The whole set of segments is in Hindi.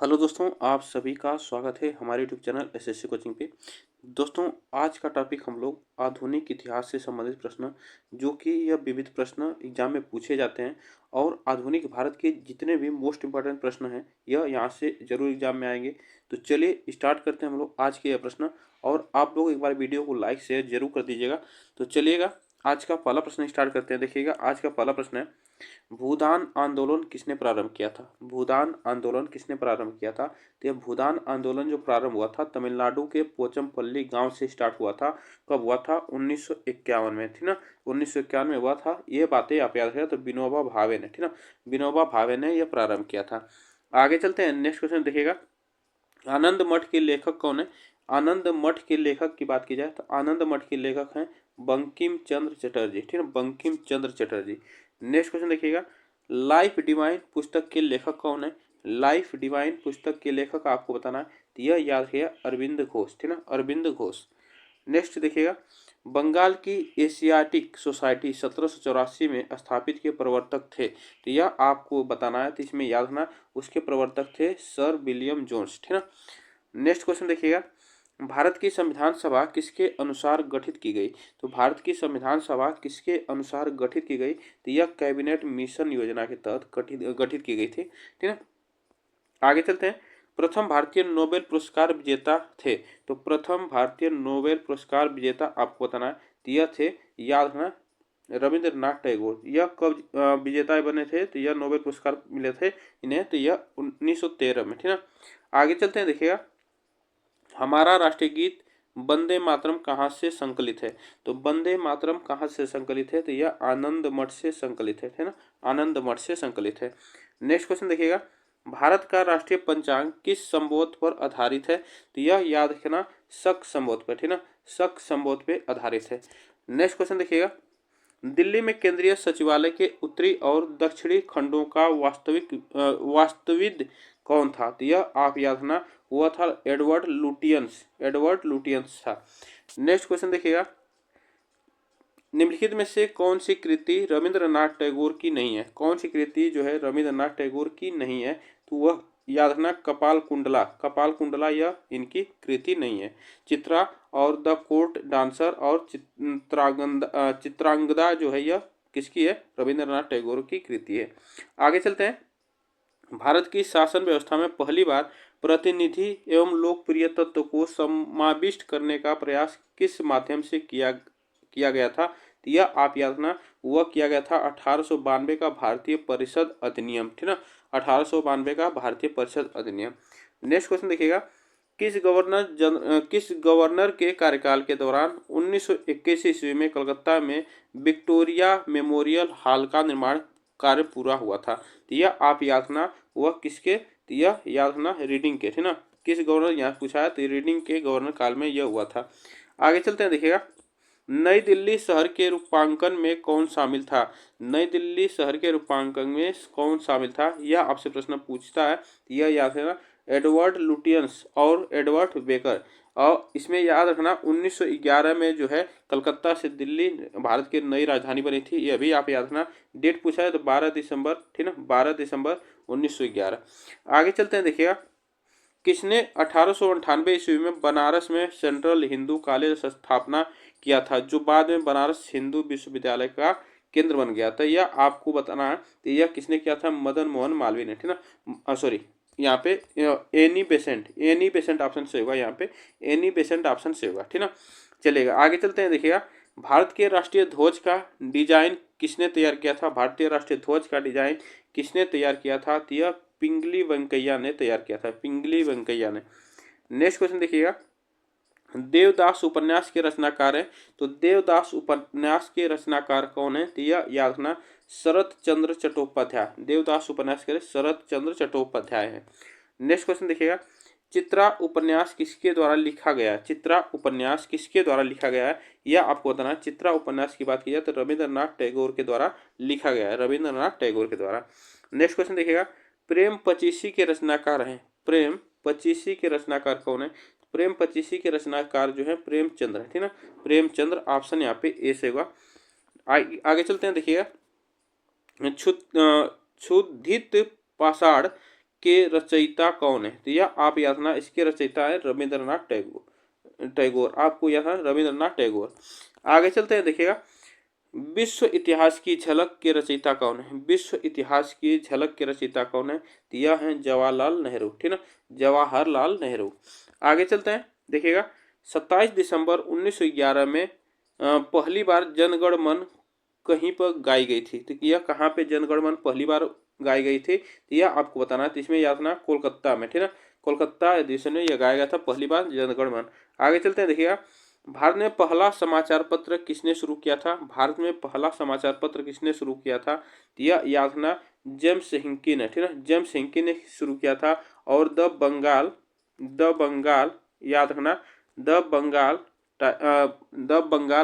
हेलो दोस्तों, आप सभी का स्वागत है हमारे यूट्यूब चैनल एसएससी कोचिंग पे। दोस्तों, आज का टॉपिक हम लोग आधुनिक इतिहास से संबंधित प्रश्न, जो कि यह विविध प्रश्न एग्जाम में पूछे जाते हैं और आधुनिक भारत के जितने भी मोस्ट इम्पोर्टेंट प्रश्न हैं यह यहाँ से जरूर एग्जाम में आएंगे। तो चलिए स्टार्ट करते हैं हम लोग आज के यह प्रश्न। और आप लोग एक बार वीडियो को लाइक शेयर जरूर कर दीजिएगा। तो चलिएगा आज का पहला प्रश्न स्टार्ट करते हैं। देखिएगा, आज का पहला प्रश्न है, भूदान आंदोलन किसने प्रारंभ किया था? भूदान आंदोलन किसने प्रारंभ किया था? तो यह भूदान आंदोलन जो प्रारंभ हुआ था तमिलनाडु के पोचमपल्ली गांव से स्टार्ट हुआ था। कब हुआ था? 1951 में, थी ना। 1951 में हुआ था। ये बातें आप याद रखें। तो विनोबा भावे ने, थी ना, विनोबा भावे ने यह प्रारंभ किया था। आगे चलते हैं, नेक्स्ट क्वेश्चन देखिएगा, आनंद मठ के लेखक कौन है? आनंद मठ के लेखक की बात की जाए तो आनंद मठ के लेखक हैं बंकिम चंद्र चटर्जी, ठीक है, बंकिम चंद्र चटर्जी। नेक्स्ट क्वेश्चन देखिएगा, लाइफ डिवाइन पुस्तक के लेखक कौन है? लाइफ डिवाइन पुस्तक के लेखक आपको बताना है, तो यह याद रखिएगा अरविंद घोष, ठीक ना, अरविंद घोष। नेक्स्ट देखिएगा, बंगाल की एशियाटिक सोसाइटी 1784 में स्थापित के प्रवर्तक थे, तो यह आपको बताना है। तो इसमें याद रखना उसके प्रवर्तक थे सर विलियम जोन्स, ठीक ना। नेक्स्ट क्वेश्चन देखिएगा, भारत की संविधान सभा किसके अनुसार गठित की गई? तो भारत की संविधान सभा किसके अनुसार गठित की गई? तो यह कैबिनेट मिशन योजना के तहत गठित की गई थी, ठीक है। आगे चलते हैं, प्रथम भारतीय नोबेल पुरस्कार विजेता थे। तो प्रथम भारतीय नोबेल पुरस्कार विजेता आपको बताना है, तो यह थे, याद रखना, रविंद्रनाथ टैगोर। यह कब विजेता बने थे? तो यह नोबेल पुरस्कार मिले थे इन्हें, तो यह 1913 में, ठीक है। आगे चलते हैं, देखिएगा, हमारा राष्ट्रीय गीत वंदे मातरम कहाँ से संकलित है? तो वंदे मातरम कहाँ से संकलित है? तो यह आनंद मठ से संकलित है ना, आनंद मठ से संकलित है। नेक्स्ट क्वेश्चन देखिएगा, भारत का राष्ट्रीय पंचांग किस संवत पर आधारित है? तो यह याद रखना शक संवत पर, ठीक ना, शक संवत पे आधारित है। नेक्स्ट क्वेश्चन देखिएगा, दिल्ली में केंद्रीय सचिवालय के उत्तरी और दक्षिणी खंडों का वास्तविद कौन था? तो यह आप याद रखना, हुआ था एडवर्ड लुटियंस, एडवर्ड लुटियंस था। नेक्स्ट क्वेश्चन देखिएगा, निम्नलिखित में से कौन सी कृति रविंद्रनाथ टैगोर की नहीं है? कौन सी कृति जो है रविंद्रनाथ टैगोर की नहीं है? तो वह याद रखना कपाल कुंडला, कपाल कुंडला यह इनकी कृति नहीं है। चित्रा और द कोर्ट डांसर और चित्रांगदा जो है यह किसकी है? रविंद्रनाथ टैगोर की कृति है। आगे चलते हैं, भारत की शासन व्यवस्था में पहली बार प्रतिनिधि एवं लोकप्रिय तत्व को समाविष्ट करने का प्रयास किस माध्यम से किया गया था? तो यह आप याद रखना, वह किया गया था 1892 का भारतीय परिषद अधिनियम, ठीक ना, 1892 का भारतीय परिषद अधिनियम। नेक्स्ट क्वेश्चन देखिएगा, किस गवर्नर के कार्यकाल के दौरान 1921 ईस्वी में कलकत्ता में विक्टोरिया मेमोरियल हॉल का निर्माण कार्य पूरा हुआ था? तो यह आप याद रखना, वह किसके? तो यह याद रखना रीडिंग के, है ना, किस गवर्नर यहाँ पूछा है? तो रीडिंग के गवर्नर काल में यह हुआ था। आगे चलते हैं, देखिएगा, नई दिल्ली शहर के रूपांकन में कौन शामिल था? नई दिल्ली शहर के रूपांकन में कौन शामिल था? यह आपसे प्रश्न पूछता है। यह याद रखना एडवर्ड लुटियंस और एडवर्ड बेकर। और इसमें याद रखना 1911 में जो है कलकत्ता से दिल्ली भारत की नई राजधानी बनी थी। यह भी आप याद रखना। डेट पूछा है तो 12 दिसंबर, ठीक ना, 12 दिसंबर 1911। आगे चलते हैं, देखिएगा, किसने 1898 ईस्वी में बनारस में सेंट्रल हिंदू कॉलेज स्थापना किया था, जो बाद में बनारस हिंदू विश्वविद्यालय का केंद्र बन गया था? यह आपको बताना है। तो यह किसने किया था? मदन मोहन मालवीय ने, ठीक ना, सॉरी, यहाँ पे Annie Besant, Annie Besant option से होगा, यहाँ पे एनी बेसेंट ऑप्शन से होगा, ठीक ना। चलेगा, आगे चलते हैं, देखिएगा, भारत के राष्ट्रीय ध्वज का डिजाइन किसने तैयार किया था? भारतीय राष्ट्रीय ध्वज का डिजाइन किसने तैयार किया था? तो यह पिंगली वेंकैया ने तैयार किया था, पिंगली वेंकैया ने। नेक्स्ट क्वेश्चन देखिएगा, देवदास उपन्यास के रचनाकार है। तो देवदास उपन्यास के रचनाकार कौन है? तो यह याद रखना शरत चंद्र चट्टोपाध्याय। देवदास उपन्यास के शरत चंद्र चट्टोपाध्याय है। नेक्स्ट क्वेश्चन देखिएगा, चित्रा उपन्यास किसके द्वारा लिखा गया है? चित्रा उपन्यास किसके द्वारा लिखा गया है? यह आपको बताना है। चित्रा उपन्यास की बात की जाए तो रविंद्रनाथ टैगोर के द्वारा लिखा गया है, रविंद्रनाथ टैगोर के द्वारा। नेक्स्ट क्वेश्चन देखिएगा, प्रेम पचीसी के रचनाकार हैं। प्रेम पचीसी के रचनाकार कौन है? प्रेम पचीसी के रचनाकार जो है प्रेमचंद्र है, ठीक ना, प्रेमचंद्र। ऑप्शन यहाँ पे ए से होगा। आगे चलते हैं, देखिएगा, क्षुधित पाषाण के रचयिता कौन है? तो यह आप याद रखना, इसके रचयिता है रविंद्रनाथ टैगोर। आपको याद रखना रविंद्रनाथ टैगोर। आगे चलते हैं, देखिएगा विश्व इतिहास की झलक के रचयिता कौन है? विश्व इतिहास की झलक के रचयिता कौन है? तो यह है जवाहरलाल नेहरू, ठीक ना, जवाहरलाल नेहरू। आगे चलते हैं, देखिएगा 27 दिसंबर 1911 में पहली बार जनगण मन कहीं पर गाई गई थी। तो यह कहाँ पे जनगण मन पहली बार गाई गई थी? तो यह आपको बताना है। तो इसमें याद रखना कोलकाता में, ठीक ना, कोलकाता एडिशन में यह गाया गया था पहली बार जनगण मन। आगे चलते हैं, देखिएगा भारत में पहला समाचार पत्र किसने शुरू किया था? भारत में पहला समाचार पत्र किसने शुरू किया था? तो यह याद रखना जेम्स हिंकी ने, ठीक है, जेम्स हिंकी ने शुरू किया था। और द बंगाल याद रखना द बंगाल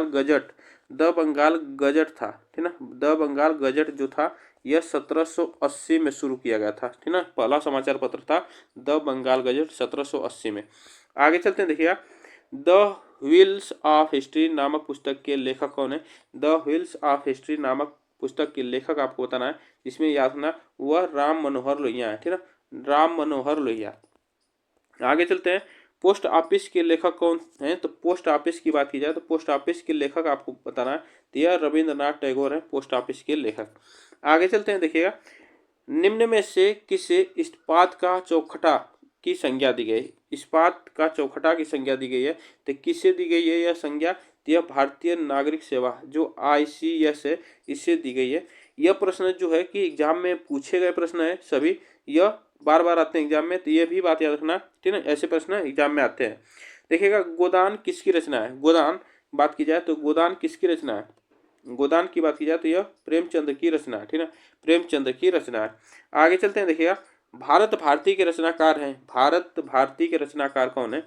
गजट था, ठीक ना, द बंगाल गजट जो था यह 1780 में शुरू किया गया था, ठीक ना, पहला समाचार पत्र था द बंगाल गजट 1780 में। आगे चलते हैं, देखिएगा द व्हील्स ऑफ हिस्ट्री नामक पुस्तक के लेखक कौन है? द व्हील्स ऑफ हिस्ट्री नामक पुस्तक के लेखक आपको बताना है, जिसमें याद रखना वह राम मनोहर लोहिया है, ठीक है, राम मनोहर लोहिया। आगे चलते हैं, पोस्ट ऑफिस के लेखक कौन है? तो पोस्ट ऑफिस की बात की जाए तो पोस्ट ऑफिस के लेखक आपको बताना है, तो यह रविंद्रनाथ टैगोर है पोस्ट ऑफिस के लेखक। आगे चलते हैं, देखिएगा निम्न में से किसे इस्पात का चौखटा की संज्ञा दी गई? इस्पात का चौखटा की संज्ञा दी गई है, तो किससे दी गई है यह संज्ञा? तो यह भारतीय नागरिक सेवा जो ICS है, इससे दी गई है। यह प्रश्न जो है कि एग्जाम में पूछे गए प्रश्न है सभी, यह बार बार आते हैं एग्जाम में, तो यह भी बात याद रखना, ठीक है, ऐसे प्रश्न एग्जाम में आते हैं। देखिएगा गोदान किसकी रचना है? गोदान बात की जाए तो गोदान किसकी रचना है? गोदान की बात की जाए तो यह प्रेमचंद की रचना है, ठीक है, प्रेमचंद की रचना है। आगे चलते हैं, देखिएगा भारत भारती के रचनाकार हैं। भारत भारती के रचनाकार कौन है?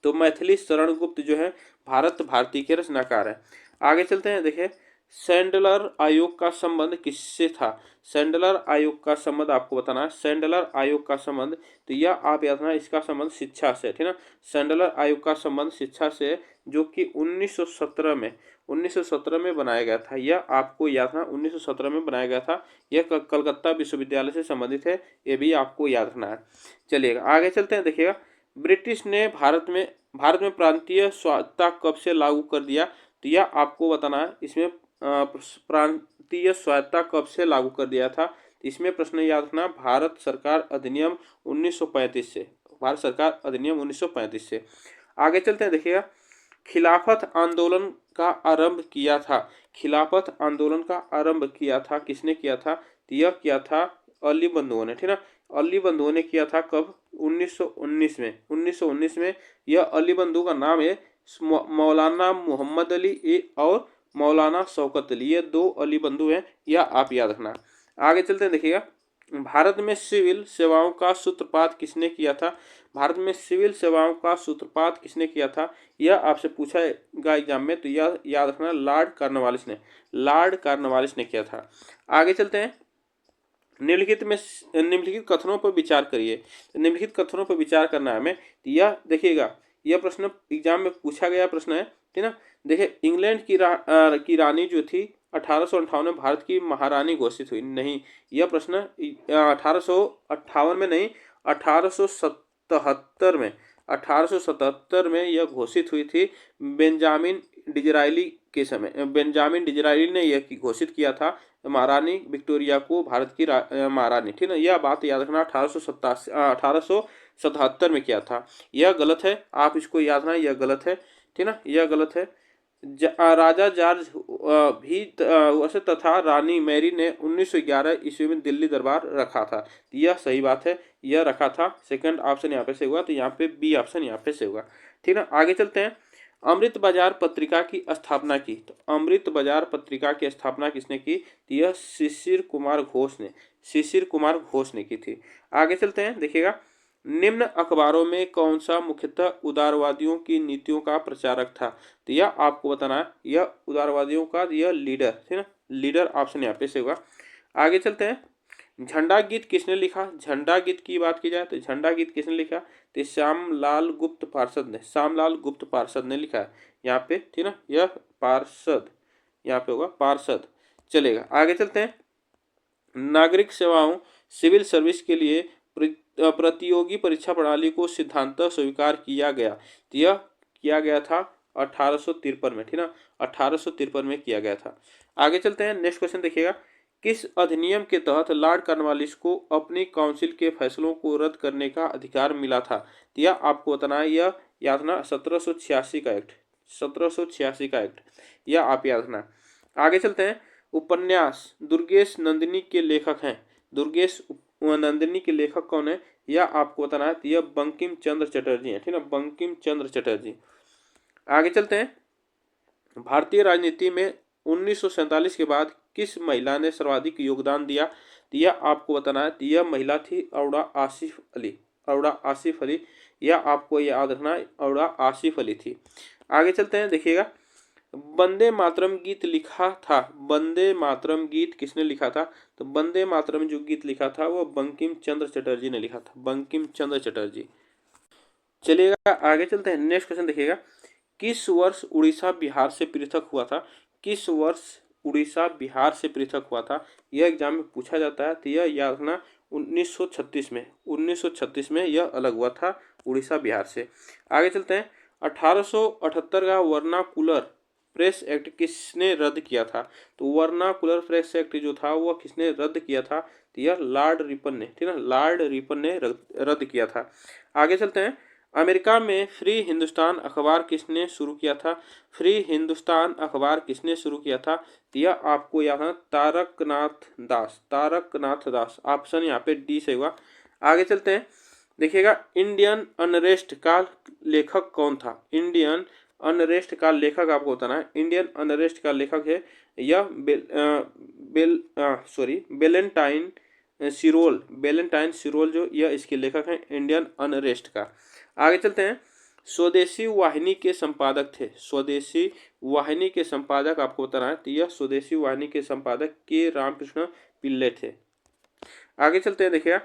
तो मैथिली शरण गुप्त जो है भारत भारती के रचनाकार है। आगे चलते हैं, देखिए सैंडलर आयोग का संबंध किससे था? सैंडलर आयोग का संबंध आपको बताना है, सैंडलर आयोग का संबंध, तो यह आप याद रखना इसका संबंध शिक्षा से, ठीक है, सैंडलर आयोग का संबंध शिक्षा से, जो कि 1917 में बनाया गया था। यह आपको याद रखना 1917 में बनाया गया था। यह कलकत्ता विश्वविद्यालय से संबंधित है, ये भी आपको याद रखना है। चलिएगा आगे चलते हैं, देखिएगा ब्रिटिश ने भारत में प्रांतीय स्वायत्तता कब से लागू कर दिया? तो यह आपको बताना है, इसमें प्रांतीय स्वायत्तता कब से लागू कर दिया था? इसमें प्रश्न याद रखना भारत सरकार अधिनियम 1935 से, भारत सरकार अधिनियम 1935 से। आगे चलते हैं, देखिएगा खिलाफत आंदोलन का आरंभ किया था। खिलाफत आंदोलन का आरंभ किया था किसने किया था? तो यह किया था अली बंधुओं ने, ठीक है, अली बंधुओं ने किया था। कब? 1919 में। 1919 में यह अली बंधु का नाम है मौलाना मोहम्मद अली और मौलाना शौकत अली, ये दो अली बंधु हैं, यह आप याद रखना। आगे चलते हैं, देखिएगा भारत में सिविल सेवाओं का सूत्रपात किसने किया था? भारत में सिविल सेवाओं का सूत्रपात किसने किया था? यह आपसे पूछा एग्जाम में, तो यह याद रखना लॉर्ड कॉर्नवालिस ने किया था। आगे चलते हैं, निम्नलिखित कथनों पर विचार करिए। निम्नलिखित कथनों पर विचार करना है हमें, तो यह देखिएगा यह प्रश्न एग्जाम में पूछा गया प्रश्न है, ठीक ना। देखिए इंग्लैंड की रानी जो थी 1858 में भारत की महारानी घोषित हुई नहीं। यह प्रश्न 1858 में नहीं, 1877 में यह घोषित हुई थी बेंजामिन डिजराइली के समय। बेंजामिन डिजराइली ने यह घोषित किया था महारानी विक्टोरिया को भारत की महारानी, ठीक है। यह बात याद रखना 1877 में किया था। यह गलत है, आप इसको याद रखना, यह गलत है, ठीक ना, यह गलत है। राजा जॉर्ज भी वैसे तथा रानी मैरी ने 1911 ईस्वी में दिल्ली दरबार रखा था। यह सही बात है, यह रखा था। सेकंड ऑप्शन यहाँ पे से हुआ, तो यहाँ पे बी ऑप्शन यहाँ पे से होगा, ठीक ना। आगे चलते हैं, अमृत बाजार पत्रिका की स्थापना की। तो अमृत बाजार पत्रिका की स्थापना किसने की? तो यह शिशिर कुमार घोष ने की थी। आगे चलते हैं, देखिएगा निम्न अखबारों में कौन सा मुख्यतः उदारवादियों की नीतियों का प्रचारक था? तो यह आपको बताना है, यह उदारवादियों का यह लीडर, ठीक है, लीडर ऑप्शन यहाँ पे से होगा। आगे चलते हैं, झंडा गीत किसने लिखा? झंडा गीत की बात की जाए तो झंडा गीत किसने लिखा? तो श्यामलाल गुप्त पार्षद ने लिखा है यहाँ पे, ठीक ना, यह पार्षद यहाँ पे होगा, पार्षद। चलेगा आगे चलते हैं, नागरिक सेवाओं सिविल सर्विस के लिए प्रतियोगी परीक्षा प्रणाली को सिद्धांतः स्वीकार किया गया? तो यह किया गया था 1853 में, ठीक ना, 1853 में किया गया था। आगे चलते हैं, नेक्स्ट क्वेश्चन देखिएगा। किस अधिनियम के तहत लॉर्ड कॉर्नवालिस को अपनी काउंसिल के फैसलों को रद्द करने का अधिकार मिला था? तो यह आपको बताना है, यह याद रखना 1786 का एक्ट, 1786 का एक्ट, यह आप याद रखना। आगे चलते हैं, उपन्यास दुर्गेश नंदिनी के लेखक हैं। दुर्गेश नंदिनी के लेखक कौन है, यह आपको बताना है। यह बंकिम चंद्र चटर्जी है, ठीक है, बंकिम चंद्र चटर्जी। आगे चलते हैं, भारतीय राजनीति में 1947 के बाद किस महिला ने सर्वाधिक योगदान दिया? यह आपको बताना है। यह महिला थी अरोड़ा आसिफ अली, अरोड़ा आसिफ अली, यह आपको याद रखना है, अरोड़ा आसिफ अली थी। आगे चलते हैं, देखिएगा, वंदे मातरम गीत लिखा था, वंदे मातरम गीत किसने लिखा था? तो वंदे मातरम जो गीत लिखा था वो बंकिम चंद्र चटर्जी ने लिखा था, बंकिम चंद्र चटर्जी। चलिएगा आगे चलते हैं, नेक्स्ट क्वेश्चन देखिएगा। किस वर्ष उड़ीसा बिहार से पृथक हुआ था? किस वर्ष उड़ीसा बिहार से पृथक हुआ था? यह एग्जाम में पूछा जाता है। तो यह याद रखना 1936 में, 1936 में यह अलग हुआ था उड़ीसा बिहार से। आगे चलते हैं, 1878 का वर्नाकुलर प्रेस एक्ट किसने रद्द किया था? तो वर्नाकुलर प्रेस एक्ट जो था वह किसने रद्द किया था? तो यह लॉर्ड रिपन ने, ठीक है, लॉर्ड रिपन ने रद्द किया था। आगे चलते हैं, अमेरिका में फ्री हिंदुस्तान अखबार किसने शुरू किया था? फ्री हिंदुस्तान अखबार किसने शुरू किया था? तो यह आपको यहाँ तारकनाथ दास, तारकनाथ दास, ऑप्शन यहाँ पे डी से हुआ। आगे चलते हैं, देखिएगा, इंडियन अनरेस्ट का लेखक कौन था? इंडियन अनरेस्ट का लेखक आपको बताना है। इंडियन अनरेस्ट का लेखक है यह बेलेंटाइन सिरोल, बेलेंटाइन सिरोल जो यह इसके लेखक हैं इंडियन अनरेस्ट का। आगे चलते हैं, स्वदेशी वाहिनी के संपादक थे, स्वदेशी वाहिनी के संपादक आपको बताना है। तो यह स्वदेशी वाहिनी के संपादक के रामकृष्ण पिल्ले थे। आगे चलते हैं, देखिए,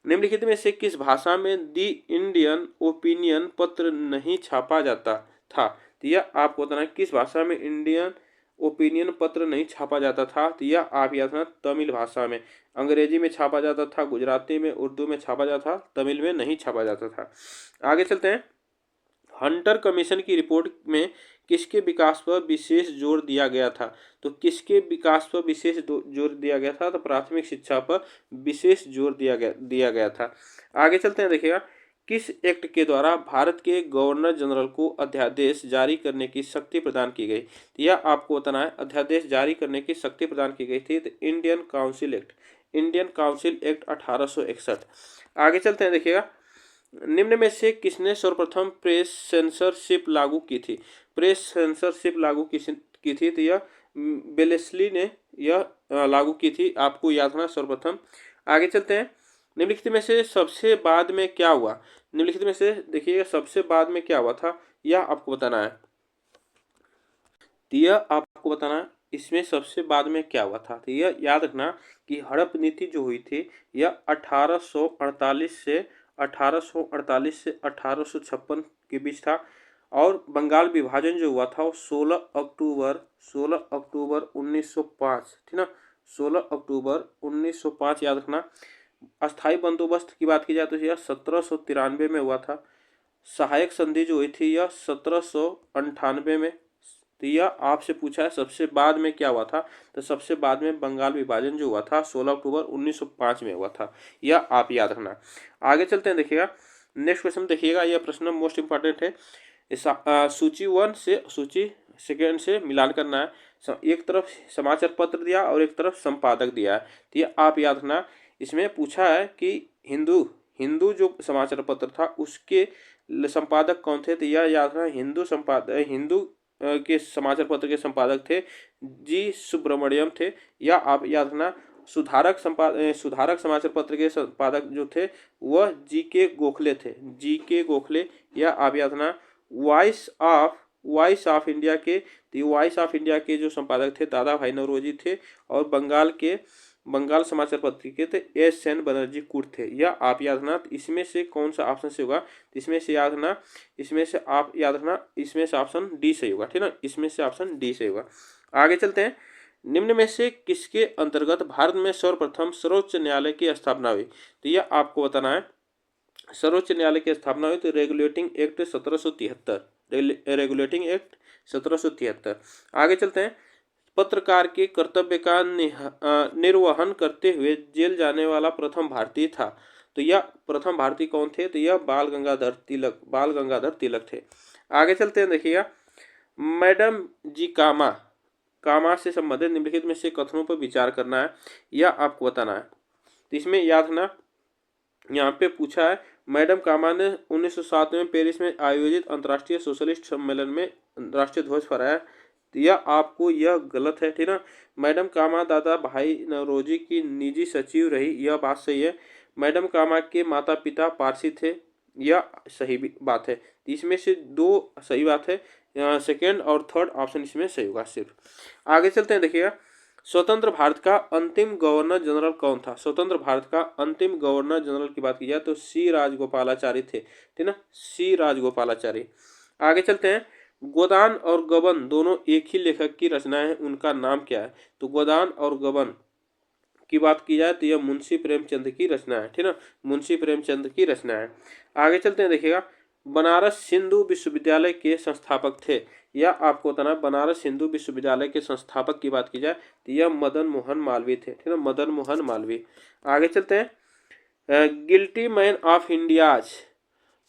निम्नलिखित में से किस भाषा में दी इंडियन ओपिनियन पत्र नहीं छापा जाता था? तो यह आपको बताना है, किस भाषा में इंडियन ओपिनियन पत्र नहीं छापा जाता था? तो यह आप याद रखना, तमिल भाषा में। अंग्रेजी में छापा जाता था, गुजराती में, उर्दू में छापा जाता था, तमिल में नहीं छापा जाता था। आगे चलते हैं, हंटर कमीशन की रिपोर्ट में किसके विकास पर विशेष जोर दिया गया था? तो किसके विकास पर विशेष जोर दिया गया था? तो प्राथमिक शिक्षा पर विशेष जोर दिया गया था। आगे चलते हैं, देखिएगा, किस एक्ट के द्वारा भारत के गवर्नर जनरल को अध्यादेश जारी करने की शक्ति प्रदान की गई? तो यह आपको बताना है, अध्यादेश जारी करने की शक्ति प्रदान की गई थी। तो Indian council act, Indian council act 1861। आगे चलते हैं, देखिएगा, निम्न में से किसने सर्वप्रथम प्रेस सेंसरशिप लागू की थी? प्रेस सेंसरशिप लागू की थी? तो यह बेलेस्ली ने यह लागू की थी, आपको याद रखना सर्वप्रथम। आगे चलते हैं, निम्नलिखित में से सबसे बाद में क्या हुआ? निम्नलिखित में से देखिएगा सबसे बाद में क्या हुआ था, यह आपको बताना है। तो यह आपको बताना है, इसमें सबसे बाद में क्या हुआ था? तो यह याद रखना कि हड़प नीति जो हुई थी यह 1848 से 1856 के बीच था। और बंगाल विभाजन जो हुआ था वो 16 अक्टूबर 1905, ठीक ना, 16 अक्टूबर 1905 याद रखना। अस्थाई बंदोबस्त की बात की जाए तो यह 1793 में हुआ था। सहायक संधि जो हुई थी यह 1798 में। तो यह आपसे पूछा है सबसे बाद में क्या हुआ था? तो सबसे बाद में बंगाल विभाजन जो हुआ था 16 अक्टूबर 1905 में हुआ था, यह आप याद रखना। आगे चलते हैं, देखिएगा, नेक्स्ट क्वेश्चन देखिएगा, यह प्रश्न मोस्ट इंपॉर्टेंट है। सूची 1 से सूची सेकेंड से मिलान करना है। एक तरफ समाचार पत्र दिया और एक तरफ संपादक दिया है। तो ये आप याद रखना, इसमें पूछा है कि हिंदू जो समाचार पत्र था उसके संपादक कौन थे? तो यह याद रखना, हिंदू के समाचार पत्र के संपादक थे जी सुब्रमण्यम थे। या आप याद रखना, सुधारक समाचार पत्र के संपादक जो थे वह जी के गोखले थे, जी के गोखले। या आप याद रखना, वॉइस ऑफ इंडिया के, तो वॉइस ऑफ इंडिया के जो संपादक थे दादा भाई नौरोजी थे। और बंगाल समाचार पत्र के थे एस.एन. बनर्जी कुट थे। यह आप याद रखना। इसमें से कौन सा ऑप्शन से होगा? इसमें से याद रखना, इसमें से ऑप्शन डी से होगा, ठीक ना, इसमें से ऑप्शन डी से होगा। आगे चलते हैं, निम्न में से किसके अंतर्गत भारत में सर्वप्रथम सर्वोच्च न्यायालय की स्थापना हुई? तो यह आपको बताना है। सर्वोच्च न्यायालय की स्थापना हुई तो रेगुलेटिंग एक्ट 1773, रेगुलेटिंग एक्ट 1773। आगे चलते हैं। पत्रकार के कर्तव्य का निर्वहन करते हुए जेल जाने वाला प्रथम भारतीय था। तो यह प्रथम भारतीय कौन थे? तो यह बाल गंगाधर तिलक थे। आगे चलते हैं, देखिएगा। मैडम जी कामा से संबंधित निम्नलिखित में से कथनों पर विचार करना है, यह आपको बताना है। तो इसमें याद रखना, यहाँ पे पूछा है मैडम कामा ने 1907 में पेरिस में आयोजित अंतर्राष्ट्रीय सोशलिस्ट सम्मेलन में राष्ट्रीय ध्वज फहराया। तो यह गलत है, ठीक ना। मैडम कामा दादा भाई नौरोजी की निजी सचिव रही, यह बात सही है। मैडम कामा के माता पिता पारसी थे, यह सही बात है। इसमें से दो सही बात है, सेकेंड और थर्ड ऑप्शन इसमें सही होगा सिर्फ। आगे चलते हैं, देखिएगा। स्वतंत्र भारत का अंतिम गवर्नर जनरल कौन था? स्वतंत्र भारत का अंतिम गवर्नर जनरल की बात की जाए तो सी राजगोपालाचारी थे, ठीक ना, सी राजगोपालाचारी। आगे चलते हैं। गोदान और गबन दोनों एक ही लेखक की रचनाएं हैं, उनका नाम क्या है? तो गोदान और गबन की बात की जाए तो यह मुंशी प्रेमचंद की रचना है, ठीक ना, मुंशी प्रेमचंद की रचना है। आगे चलते हैं, देखिएगा। बनारस हिंदू विश्वविद्यालय के संस्थापक थे, यह आपको बताना। बनारस हिंदू विश्वविद्यालय के संस्थापक की बात की जाए तो यह मदन मोहन मालवीय थे, ठीक है, मदन मोहन मालवीय। आगे चलते हैं। Guilty man of India's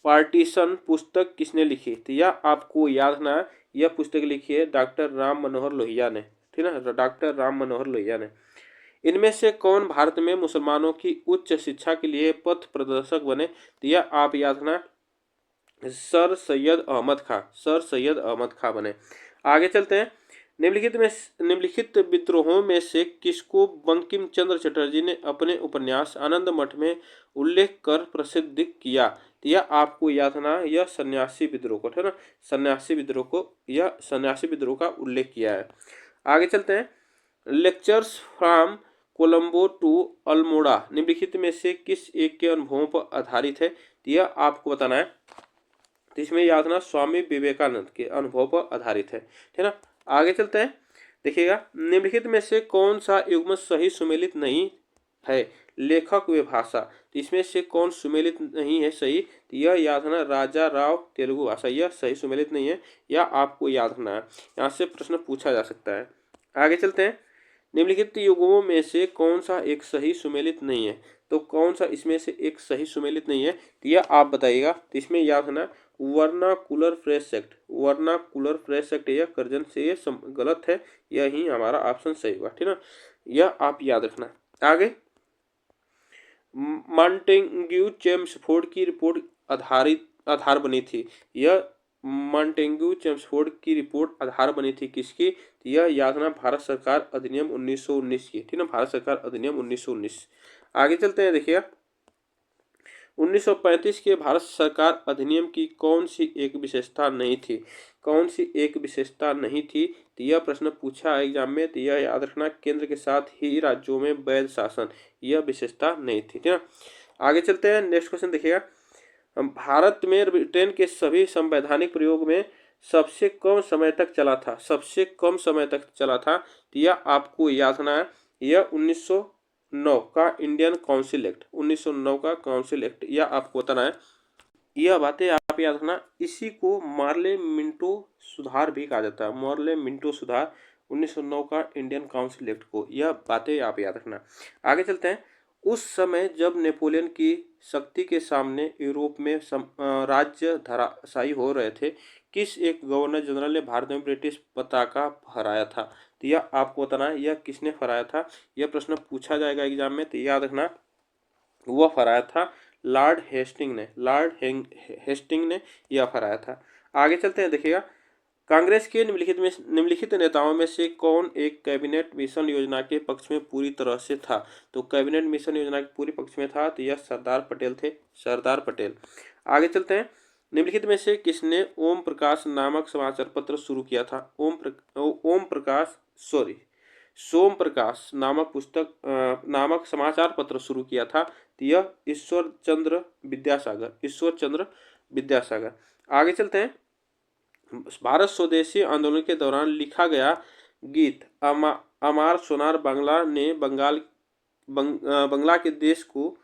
partition पुस्तक किसने लिखी? तो यह आपको याद रखना है, यह पुस्तक लिखी है डॉक्टर राम मनोहर लोहिया ने, ठीक है, डॉक्टर राम मनोहर लोहिया ने। इनमें से कौन भारत में मुसलमानों की उच्च शिक्षा के लिए पथ प्रदर्शक बने? तो यह आप याद रखना, सर सैयद अहमद खां, सर सैयद अहमद खां बने। आगे चलते हैं। निम्नलिखित विद्रोहों में से किसको बंकिम चंद्र चटर्जी ने अपने उपन्यास आनंद मठ में उल्लेख कर प्रसिद्ध किया? तो यह आपको याद रखना, यह सन्यासी विद्रोह को, है ना, सन्यासी विद्रोह को, यह सन्यासी विद्रोह का उल्लेख किया है। आगे चलते हैं। Lectures from Colombo to Almora निम्नलिखित में से किस एक के अनुभवों पर आधारित है? तो यह आपको बताना है। तो इसमें याद रखना स्वामी विवेकानंद के अनुभव पर आधारित है, ठीक है ना। आगे चलते हैं, देखिएगा। निम्नलिखित में से कौन सा युग्म सही सुमेलित नहीं है? लेखक व भाषा, तो इसमें से कौन सुमेलित नहीं है सही? तो यह याद रखना राजा राव तेलुगु भाषा, यह सही सुमेलित नहीं है, यह आपको याद रखना है, यहाँ से प्रश्न पूछा जा सकता है। आगे चलते हैं। निम्नलिखित युग्मों में से कौन सा एक सही सुमेलित नहीं है? तो कौन सा इसमें से एक सही सुमेलित नहीं है, तो यह आप बताइएगा। तो इसमें याद रखना vernacular fresh act, vernacular fresh act, यह कर्जन से ये गलत है, यही हमारा ऑप्शन सही हुआ, ठीक ना, यह आप याद रखना। आगे मॉन्टेग्यू चेम्सफोर्ड की रिपोर्ट आधार बनी थी, यह मॉन्टेग्यू चेम्सफोर्ड की रिपोर्ट आधार बनी थी किसकी? यह याद रखना भारत सरकार अधिनियम 1919 की, ठीक ना, भारत सरकार अधिनियम 1919। आगे चलते हैं, देखिए। 1935 के भारत सरकार अधिनियम की कौन सी एक विशेषता नहीं थी? कौन सी एक विशेषता नहीं थी? तो यह प्रश्न पूछा एग्जाम में, तो यह याद रखना केंद्र के साथ ही राज्यों में वैध शासन, यह विशेषता नहीं थी, ठीक है। आगे चलते हैं, नेक्स्ट क्वेश्चन देखिएगा। भारत में ब्रिटेन के सभी संवैधानिक प्रयोग में सबसे कम समय तक चला था, सबसे कम समय तक चला था, तो यह आपको याद रखना है, यह 1909 का इंडियन काउंसिल एक्ट, 1909 का काउंसिल एक्ट, यह आपको बताना है। यह बातें आप याद रखना, इसी को मार्ले मिंटो सुधार भी कहा जाता है, मार्ले मिंटो सुधार 1909 का इंडियन काउंसिल एक्ट को, यह बातें आप याद रखना। आगे चलते हैं। उस समय जब नेपोलियन की शक्ति के सामने यूरोप में राज्य धराशायी हो रहे थे, किस एक गवर्नर जनरल ने भारत में ब्रिटिश पताका फहराया था? तो यह आपको बताना है, यह किसने फहराया था, यह प्रश्न पूछा जाएगा एग्जाम में, तो याद रखना वह फहराया था लॉर्ड हेस्टिंग ने, लॉर्ड हेस्टिंग ने यह फहराया था। आगे चलते हैं, देखिएगा। कांग्रेस के निम्नलिखित नेताओं में से कौन एक कैबिनेट मिशन योजना के पक्ष में पूरी तरह से था? तो कैबिनेट मिशन योजना के पूरे पक्ष में था, तो यह सरदार पटेल थे, सरदार पटेल। आगे चलते हैं। निम्नलिखित में से किसने ओम प्रकाश नामक समाचार पत्र शुरू किया था? सोम प्रकाश नामक पुस्तक नामक समाचार पत्र शुरू किया था, तो यह ईश्वर चंद्र विद्यासागर। आगे चलते हैं। भारत स्वदेशी आंदोलन के दौरान लिखा गया गीत अमार सोनार बांग्ला ने बंगला के देश को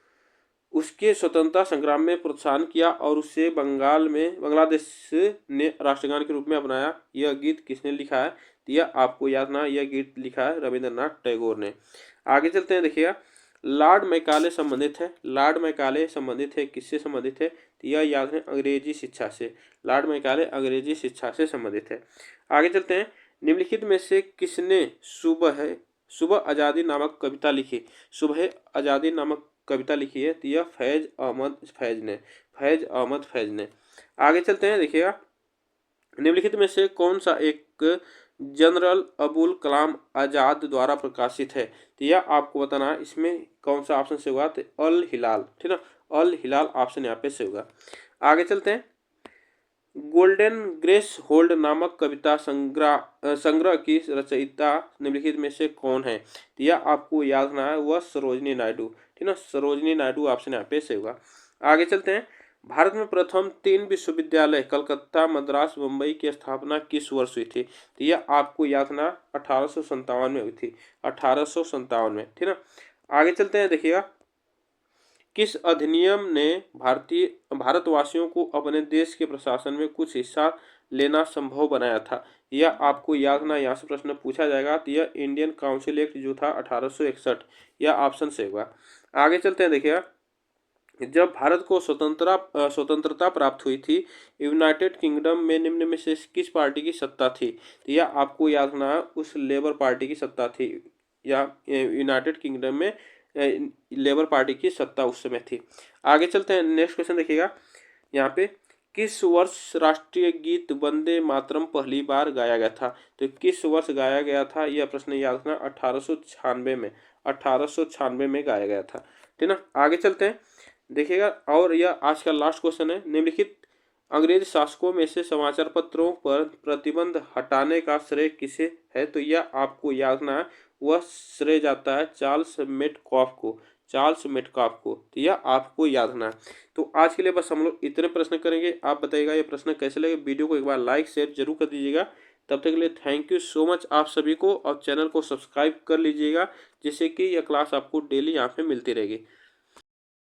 उसके स्वतंत्रता संग्राम में प्रोत्साहन किया और उसे बांग्लादेश ने राष्ट्रगान के रूप में अपनाया। यह गीत किसने लिखा है? तो यह आपको याद ना, यह गीत लिखा है रविंद्रनाथ टैगोर ने। आगे चलते हैं, देखिएगा लॉर्ड मैकाले संबंधित है। लॉर्ड मैकाले संबंधित है, किससे संबंधित है? तो यह याद है अंग्रेजी शिक्षा से। लॉर्ड मैकाले अंग्रेजी शिक्षा से संबंधित है। आगे चलते हैं, निम्नलिखित में से किसने सुबह आज़ादी नामक कविता लिखी? सुबह आज़ादी नामक कविता लिखी है तो यह फैज अहमद फैज ने। आगे चलते हैं, देखिएगा निम्नलिखित में से कौन सा एक जनरल अबुल कलाम आजाद द्वारा प्रकाशित है? तो यह आपको बताना है, इसमें कौन सा ऑप्शन से होगा? तो अल हिलाल, ठीक है ना, अल हिलाल ऑप्शन यहाँ पे से होगा। आगे चलते हैं, गोल्डन ग्रेस होल्ड नामक कविता संग्रह की रचयिता निम्नलिखित में से कौन है? तो यह आपको याद रखना है, वह सरोजनी नायडू, ठीक है, सरोजनी नायडू ऑप्शन यहाँ पे से होगा। आगे चलते हैं, भारत में प्रथम 3 विश्वविद्यालय कलकत्ता, मद्रास, मुंबई की स्थापना किस वर्ष हुई थी? तो यह आपको याद रखना 1857 में हुई थी, 1857 में, ठीक है। आगे चलते हैं, देखिएगा किस अधिनियम ने भारतवासियों को अपने देश के प्रशासन में कुछ हिस्सा लेना संभव बनाया था? यह आपको याद ना, यहाँ से प्रश्न पूछा जाएगा। तो यह इंडियन काउंसिल एक्ट जो था 1861, यह ऑप्शन से होगा। आगे चलते हैं, देखिएगा जब भारत को स्वतंत्रता प्राप्त हुई थी, यूनाइटेड किंगडम में निम्न में से किस पार्टी की सत्ता थी? तो यह आपको याद रखना है, उस लेबर पार्टी की सत्ता थी, या यूनाइटेड किंगडम में लेबर पार्टी की सत्ता उस समय थी। आगे चलते हैं, नेक्स्ट क्वेश्चन देखिएगा, यहाँ पे किस वर्ष राष्ट्रीय गीत वंदे मातरम पहली बार गाया गया था? तो किस वर्ष गाया गया था, यह प्रश्न याद रखना, 1896 में, 1896 में गाया गया था, ठीक ना। आगे चलते हैं, देखिएगा और यह आज का लास्ट क्वेश्चन है, निम्नलिखित अंग्रेज शासकों में से समाचार पत्रों पर प्रतिबंध हटाने का श्रेय किसे है? तो यह आपको याद रखना है, वह श्रेय जाता है चार्ल्स मेटकॉफ को, चार्ल्स मेटकॉफ को, तो यह आपको याद रखना है। तो आज के लिए बस हम लोग इतने प्रश्न करेंगे। आप बताइएगा ये प्रश्न कैसे लगे, वीडियो को एक बार लाइक शेयर जरूर कर दीजिएगा। तब तक के लिए थैंक यू सो मच आप सभी को, और चैनल को सब्सक्राइब कर लीजिएगा, जिससे कि यह क्लास आपको डेली यहाँ पे मिलती रहेगी।